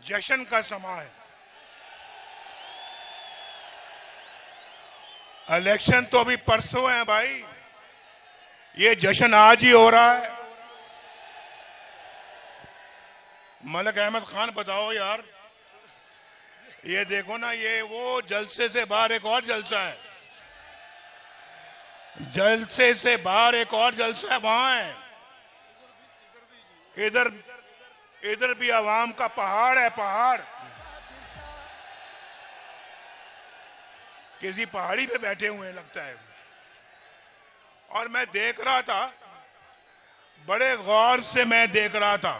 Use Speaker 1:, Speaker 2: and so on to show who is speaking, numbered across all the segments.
Speaker 1: जश्न का समा है। इलेक्शन तो अभी परसों है भाई, ये जश्न आज ही हो रहा है। मलिक अहमद खान बताओ यार, ये देखो ना, ये वो जलसे से बाहर एक और जलसा है, जलसे से बाहर एक और जलसा है, वहां है। इधर इधर भी आवाम का पहाड़ है, पहाड़। किसी पहाड़ी पे बैठे हुए हैं लगता है। और मैं देख रहा था, बड़े गौर से मैं देख रहा था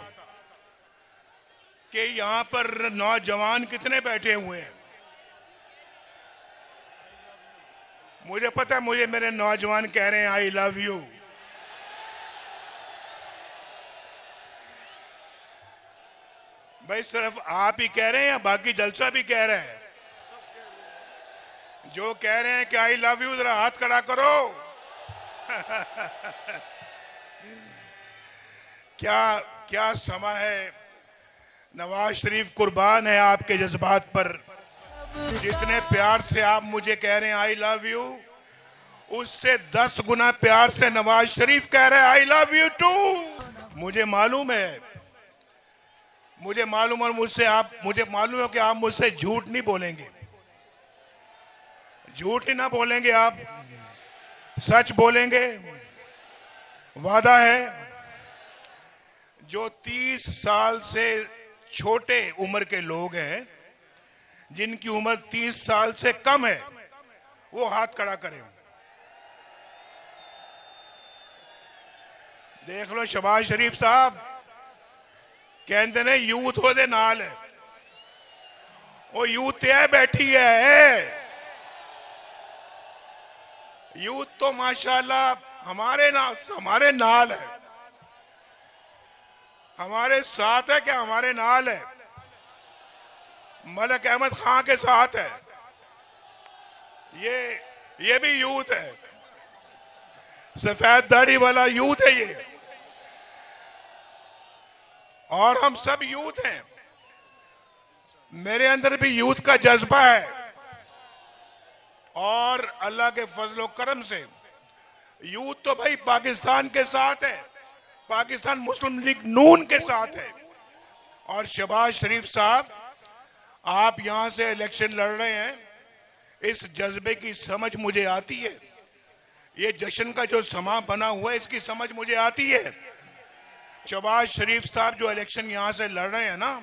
Speaker 1: कि यहां पर नौजवान कितने बैठे हुए हैं। मुझे पता है, मुझे मेरे नौजवान कह रहे हैं आई लव यू। भाई सिर्फ आप ही कह रहे हैं या बाकी जलसा भी कह रहे हैं? जो कह रहे हैं कि आई लव यू, जरा हाथ खड़ा करो। क्या क्या समा है। नवाज शरीफ कुर्बान है आपके जज्बात पर। जितने प्यार से आप मुझे कह रहे हैं आई लव यू, उससे 10 गुना प्यार से नवाज शरीफ कह रहे हैं आई लव यू टू। मुझे मालूम है, मुझे मालूम, और मुझे मालूम है कि आप मुझसे झूठ नहीं बोलेंगे, झूठ ही ना बोलेंगे, आप सच बोलेंगे। वादा है। जो 30 साल से छोटे उम्र के लोग हैं, जिनकी उम्र 30 साल से कम है, वो हाथ खड़ा करें। देख लो शहबाज शरीफ साहब कहते ने यूथ ओदे नाल है, वो यूथ है बैठी है। यूथ तो माशाल्लाह हमारे नाल है, हमारे साथ है। क्या हमारे नाल है? मलिक अहमद खान के साथ है। ये भी यूथ है, सफेद दाढ़ी वाला यूथ है ये, और हम सब यूथ हैं। मेरे अंदर भी यूथ का जज्बा है, और अल्लाह के फजलो करम से यूथ तो भाई पाकिस्तान के साथ है, पाकिस्तान मुस्लिम लीग नून के साथ है। और शहबाज शरीफ साहब, आप यहां से इलेक्शन लड़ रहे हैं, इस जज्बे की समझ मुझे आती है। ये जश्न का जो समा बना हुआ है, इसकी समझ मुझे आती है। शहबाज शरीफ साहब जो इलेक्शन यहां से लड़ रहे हैं ना,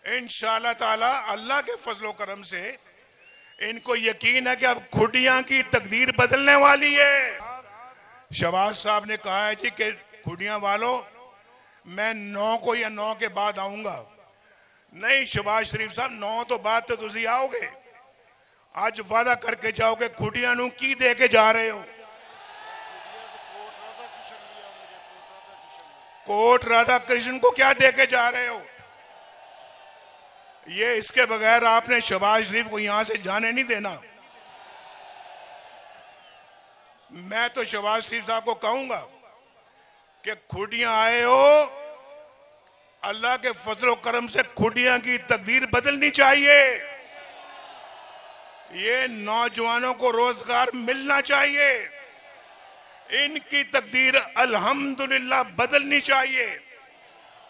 Speaker 1: इंशाअल्लाह ताला अल्लाह के फजलो करम से इनको यकीन है कि अब खुडियां की तकदीर बदलने वाली है। शहबाज साहब ने कहा है जी कि खुडियां वालों, मैं 9 को या 9 के बाद आऊंगा। नहीं शहबाज शरीफ साहब, 9 तो बाद तो तुसी आओगे। आज वादा करके जाओगे, खुडियां नू की दे के जा रहे हो? कोट राधा कृष्ण को क्या दे के जा रहे हो? ये इसके बगैर आपने शहबाज शरीफ को यहां से जाने नहीं देना। मैं तो शहबाज शरीफ साहब को कहूंगा कि खुडियां आए हो, अल्लाह के फजलो करम से खुडियां की तकदीर बदलनी चाहिए। ये नौजवानों को रोजगार मिलना चाहिए, इनकी तकदीर अल्हम्दुलिल्लाह बदलनी चाहिए।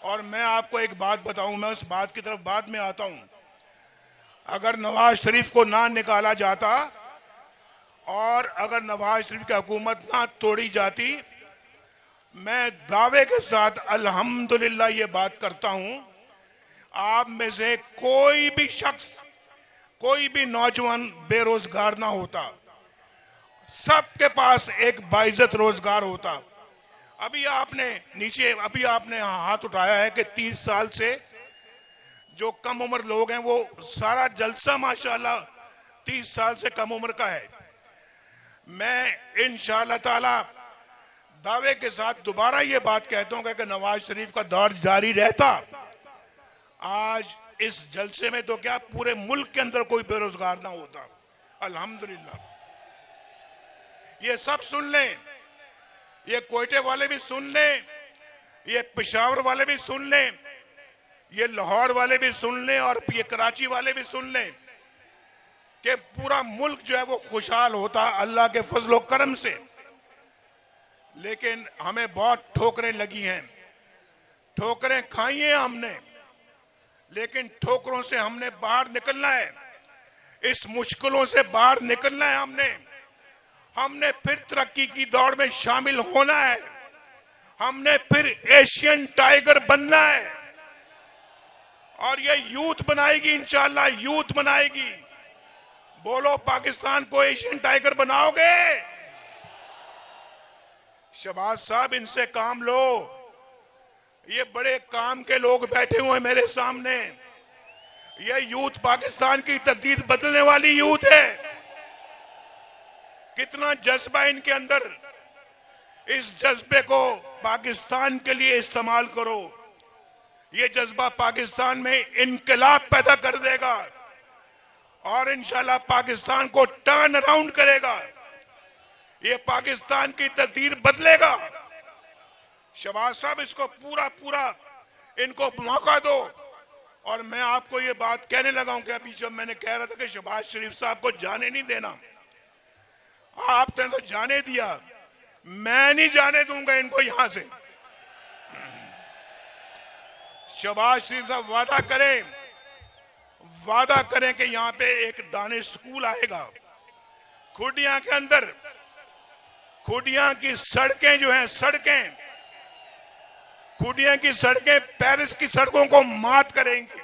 Speaker 1: और मैं आपको एक बात बताऊं, मैं उस बात की तरफ बाद में आता हूं। अगर नवाज शरीफ को ना निकाला जाता और अगर नवाज शरीफ की हुकूमत ना तोड़ी जाती, मैं दावे के साथ अल्हम्दुलिल्लाह ये बात करता हूं, आप में से कोई भी शख्स, कोई भी नौजवान बेरोजगार ना होता, सबके पास एक बाइज्जत रोजगार होता। अभी आपने हाथ उठाया है कि 30 साल से जो कम उम्र लोग हैं, वो सारा जलसा माशाल्लाह 30 साल से कम उम्र का है। मैं इंशाअल्लाह ताला दावे के साथ दोबारा ये बात कहता हूं कि नवाज शरीफ का दौर जारी रहता, आज इस जलसे में तो क्या पूरे मुल्क के अंदर कोई बेरोजगार ना होता। अल्हम्दुलिल्लाह। ये सब सुन लें, ये कोयटे वाले भी सुन लें, ये पेशावर वाले भी सुन लें, ये लाहौर वाले भी सुन लें और ये कराची वाले भी सुन लें कि पूरा मुल्क जो है वो खुशहाल होता अल्लाह के फजलो करम से। लेकिन हमें बहुत ठोकरें लगी हैं, ठोकरें खाई हैं हमने, लेकिन ठोकरों से हमने बाहर निकलना है, इस मुश्किलों से बाहर निकलना है। हमने फिर तरक्की की दौड़ में शामिल होना है, हमने फिर एशियन टाइगर बनना है और ये यूथ बनाएगी, इंशाल्लाह यूथ बनाएगी। बोलो पाकिस्तान को एशियन टाइगर बनाओगे? शहबाज साहब इनसे काम लो, ये बड़े काम के लोग बैठे हुए हैं मेरे सामने। ये यूथ पाकिस्तान की तकदीर बदलने वाली यूथ है। कितना जज्बा इनके अंदर, इस जज्बे को पाकिस्तान के लिए इस्तेमाल करो। ये जज्बा पाकिस्तान में इनकलाब पैदा कर देगा और इंशाल्लाह पाकिस्तान को टर्न अराउंड करेगा। ये पाकिस्तान की तकदीर बदलेगा। शहबाज साहब इसको पूरा इनको मौका दो। और मैं आपको ये बात कहने लगा हूं कि अभी जब मैंने कह रहा था कि शहबाज शरीफ साहब को जाने नहीं देना, आपने तो जाने दिया, मैं नहीं जाने दूंगा इनको यहां से। शहबाज शरीफ साहब वादा करें कि यहां पे एक दानिश स्कूल आएगा। खुडिया के अंदर, खुडिया की सड़कें जो हैं, खुडिया की सड़कें पेरिस की सड़कों को मात करेंगी।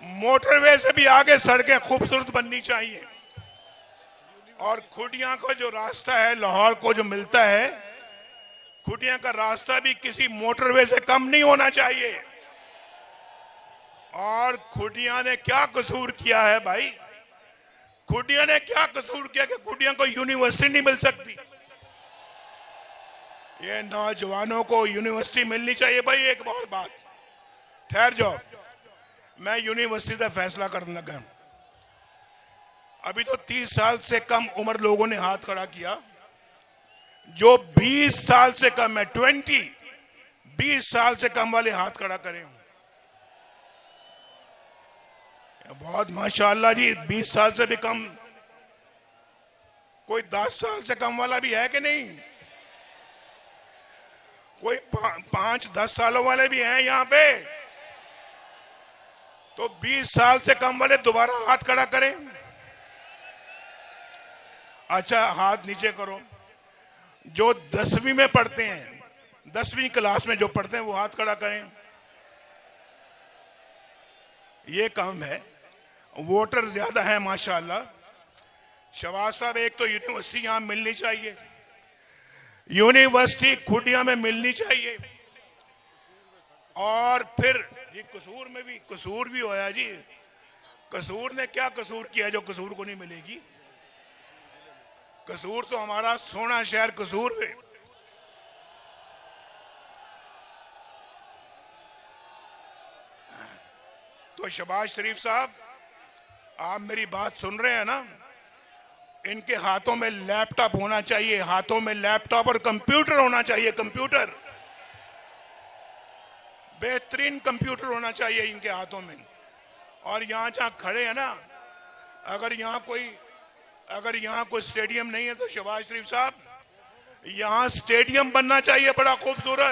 Speaker 1: मोटरवे से भी आगे सड़कें खूबसूरत बननी चाहिए। और खुडिया का जो रास्ता है लाहौर को जो मिलता है, खुडिया का रास्ता भी किसी मोटरवे से कम नहीं होना चाहिए। और खुडिया ने क्या कसूर किया है भाई? खुडिया ने क्या कसूर किया कि खुडिया को यूनिवर्सिटी नहीं मिल सकती? ये नौजवानों को यूनिवर्सिटी मिलनी चाहिए। भाई एक और बात, ठहर जाओ, मैं यूनिवर्सिटी का फैसला करने लगा। अभी तो 30 साल से कम उम्र लोगों ने हाथ खड़ा किया। जो 20 साल से कम है, 20 साल से कम वाले हाथ खड़ा करें। बहुत माशाअल्लाह जी, 20 साल से भी कम। कोई 10 साल से कम वाला भी है कि नहीं? कोई 5-10 सालों वाले भी हैं यहां पे? तो 20 साल से कम वाले दोबारा हाथ खड़ा करें। अच्छा, हाथ नीचे करो। जो 10वीं में पढ़ते हैं, 10वीं क्लास में जो पढ़ते हैं वो हाथ खड़ा करें। ये काम है। वोटर ज्यादा है माशाअल्लाह। शहबाज साहब, एक तो यूनिवर्सिटी यहां मिलनी चाहिए, यूनिवर्सिटी खुडिया में मिलनी चाहिए। और फिर ये कसूर में भी कसूर भी होया जी। कसूर ने क्या कसूर किया जो कसूर को नहीं मिलेगी? कसूर तो हमारा सोना शहर कसूर है। तो शहबाज शरीफ साहब, आप मेरी बात सुन रहे हैं ना? इनके हाथों में लैपटॉप होना चाहिए, हाथों में लैपटॉप और कंप्यूटर होना चाहिए। कंप्यूटर, बेहतरीन कंप्यूटर होना चाहिए इनके हाथों में। और यहां जहां खड़े हैं ना, अगर यहां कोई स्टेडियम नहीं है तो शहबाज शरीफ साहब, यहां स्टेडियम बनना चाहिए बड़ा खूबसूरत।